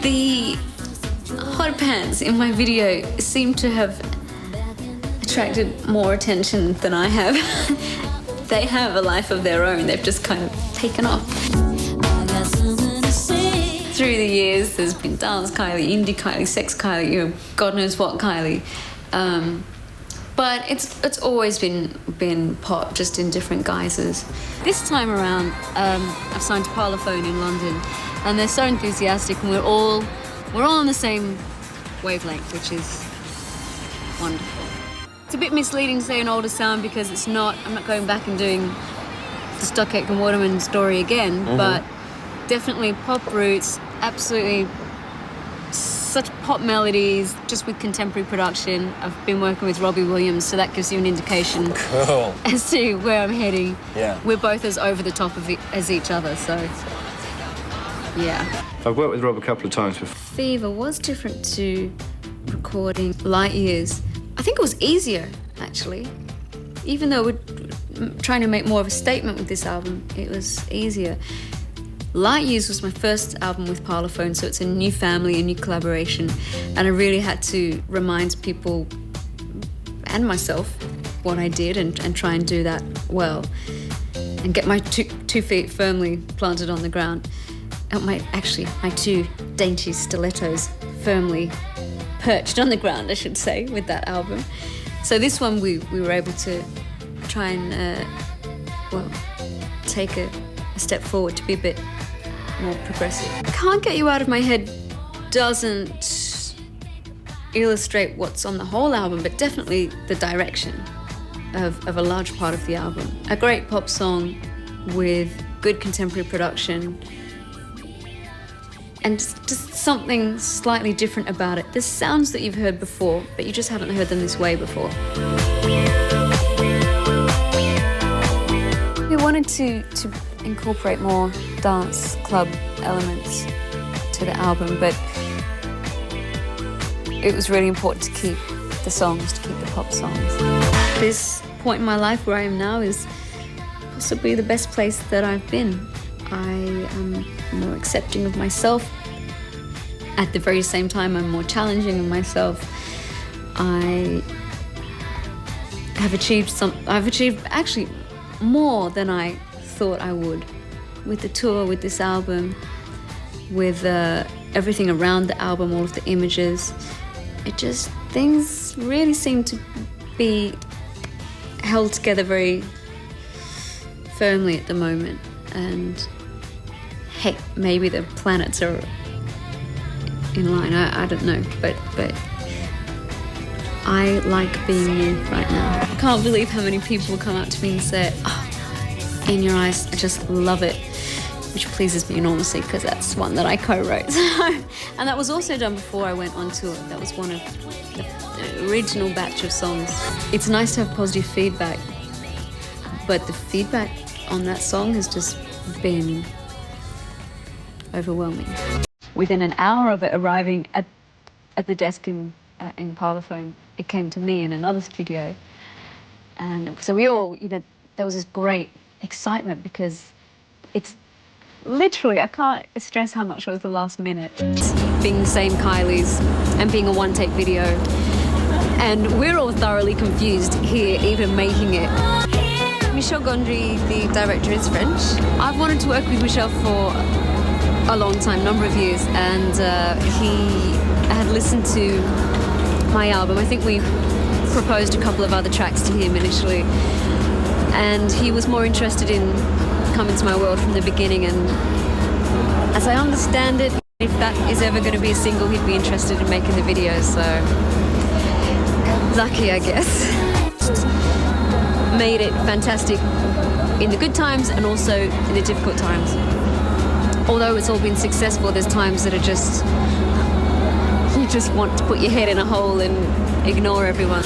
The hot pants in my video seem to have attracted more attention than I have. They have a life of their own. They've just kind of taken off. Through the years, there's been dance Kylie, indie Kylie, sex Kylie, you know, God knows what Kylie. But it's always been pop, just in different guises. This time around, I've signed to Parlophone in London, and they're so enthusiastic, and we're all on the same wavelength, which is wonderful. It's a bit misleading to say an older sound because it's not. I'm not going back and doing the Stockett and Waterman story again, but definitely pop roots, absolutely such pop melodies, just with contemporary production. I've been working with Robbie Williams, so that gives you an indication as to where I'm heading. Yeah. We're both as over the top as each other, so yeah. I've worked with Rob a couple of times before. Fever was different to recording Light Years. I think it was easier, actually. Even though we're trying to make more of a statement with this album, it was easier. Light Years was my first album with Parlophone, so it's a new family, a new collaboration, and I really had to remind people and myself what I did and try and do that well and get my two feet firmly planted on the ground. And my two dainty stilettos firmly perched on the ground, I should say, with that album. So this one we were able to try and take a step forward to be a bit more progressive. Can't Get You Out of My Head doesn't illustrate what's on the whole album, but definitely the direction of a large part of the album. A great pop song with good contemporary production and just something slightly different about it. There's sounds that you've heard before, but you just haven't heard them this way before. We wanted to incorporate more dance club elements to the album, but it was really important to keep the songs, to keep the pop songs. This point in my life where I am now is possibly the best place that I've been. I am more accepting of myself. At the very same time, I'm more challenging of myself. I've achieved actually more than I thought I would with the tour, with this album, with everything around the album, all of the images. Things really seem to be held together very firmly at the moment. And hey, maybe the planets are in line, I don't know, but I like being you right now. I can't believe how many people come up to me and say, oh, In Your Eyes, I just love it, which pleases me enormously because that's one that I co-wrote. And that was also done before I went on tour. That was one of the original batch of songs. It's nice to have positive feedback, but the feedback on that song has just been overwhelming. Within an hour of it arriving at the desk in Parlophone, it came to me in another studio. And so we all, there was this great excitement because it's literally, I can't stress how much it was the last minute. Being the same Kylie's and being a one-take video. And we're all thoroughly confused here, even making it. Michel Gondry, the director, is French. I've wanted to work with Michel for a long time, number of years, and he had listened to my album. I think we proposed a couple of other tracks to him initially, and he was more interested in coming to my world from the beginning, and as I understand it, if that is ever going to be a single, he'd be interested in making the video, so lucky, I guess. Made it fantastic in the good times and also in the difficult times. Although it's all been successful, there's times that are just, you just want to put your head in a hole and ignore everyone.